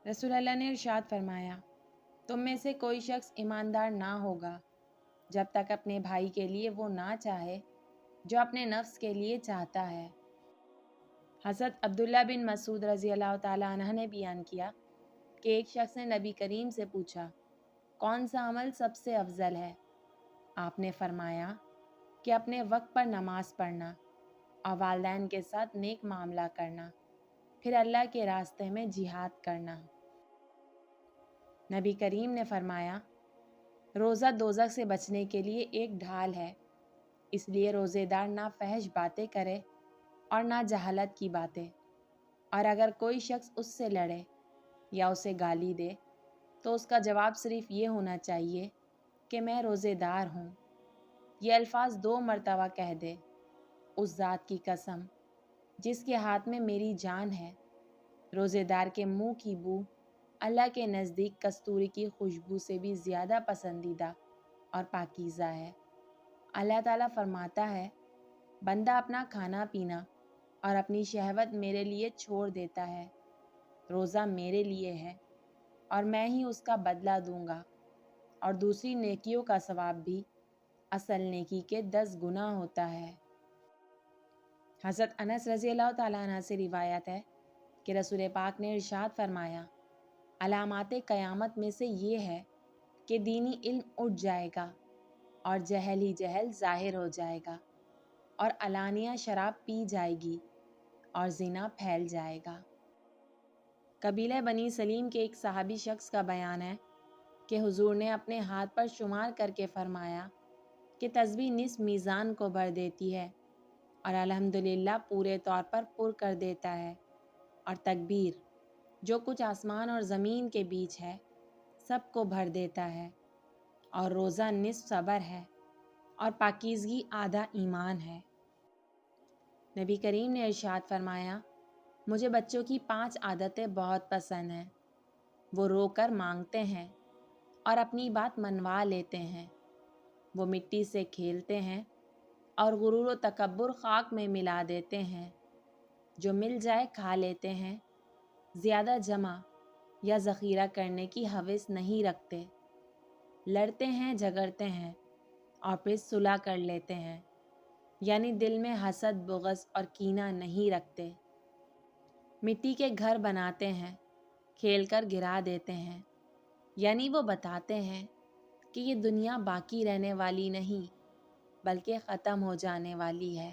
रसूल अल्लाह ने इरशाद फरमाया, तुम में से कोई शख्स ईमानदार ना होगा जब तक अपने भाई के लिए वो ना चाहे जो अपने नफ्स के लिए चाहता है। हज़रत अब्दुल्ला बिन मसूद रज़ी अल्लाह ताला अन्हु ने बयान किया कि एक शख्स ने नबी करीम से पूछा, कौन सा अमल सबसे अफजल है? आपने फरमाया कि अपने वक्त पर नमाज पढ़ना और वालिदैन के साथ नेक मामला करना, फिर अल्लाह के रास्ते में जिहाद करना। नबी करीम ने फरमाया, रोज़ा दोज़ख से बचने के लिए एक ढाल है, इसलिए रोज़ेदार ना फहश बातें करे और ना जहालत की बातें, और अगर कोई शख्स उससे लड़े या उसे गाली दे तो उसका जवाब सिर्फ ये होना चाहिए कि मैं रोज़ेदार हूँ। ये अल्फाज 2 मरतबा कह दे, उस ज़ात की कसम जिसके हाथ में मेरी जान है, रोज़ेदार के मुंह की बू अल्लाह के नज़दीक कस्तूरी की खुशबू से भी ज़्यादा पसंदीदा और पाकीज़ा है। अल्लाह ताला फरमाता है, बंदा अपना खाना पीना और अपनी शहवत मेरे लिए छोड़ देता है, रोज़ा मेरे लिए है और मैं ही उसका बदला दूंगा, और दूसरी नेकियों का सवाब भी असल नेकी के 10 गुना होता है। हज़रत अनस रज़ी अल्लाह ताला अन्हु से रिवायत है कि रसूल पाक ने इरशाद फरमाया, अलामात क़यामत में से ये है कि दीनी इल्म उठ जाएगा और जहल ही जहल ज़ाहिर हो जाएगा, और अलानिया शराब पी जाएगी और ज़िना फैल जाएगा। कबीला बनी सलीम के एक सहाबी शख्स का बयान है कि हुजूर ने अपने हाथ पर शुमार करके फरमाया कि तस्बीह निस्फ मीज़ान को भर देती है और अल्हम्दुलिल्लाह पूरे तौर पर पुर कर देता है, और तकबीर जो कुछ आसमान और ज़मीन के बीच है सब को भर देता है, और रोज़ा निस्फ सब्र है और पाकीज़गी आधा ईमान है। नबी करीम ने इरशाद फरमाया, मुझे बच्चों की 5 आदतें बहुत पसंद हैं। वो रोकर मांगते हैं और अपनी बात मनवा लेते हैं, वो मिट्टी से खेलते हैं और गुरूर व तकब्बुर खाक में मिला देते हैं, जो मिल जाए खा लेते हैं, ज़्यादा जमा या ज़ख़ीरा करने की हवस नहीं रखते, लड़ते हैं झगड़ते हैं और फिर सुलह कर लेते हैं, यानी दिल में हसद बुग़्ज़ और कीना नहीं रखते। मिट्टी के घर बनाते हैं, खेल कर गिरा देते हैं, यानी वो बताते हैं कि ये दुनिया बाकी रहने वाली नहीं बल्कि ख़त्म हो जाने वाली है।